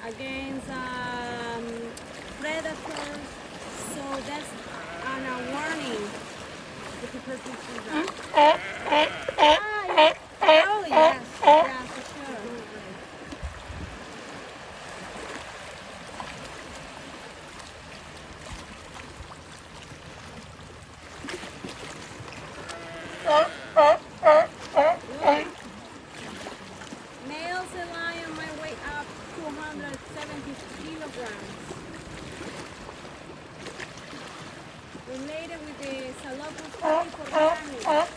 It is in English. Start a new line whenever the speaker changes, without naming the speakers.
against predators. So that's a warning. If the person sees that. Oh yes, yeah, for sure. Look. Male sea lion might weigh up 270 kilograms. Related with the Salopus polyportanus.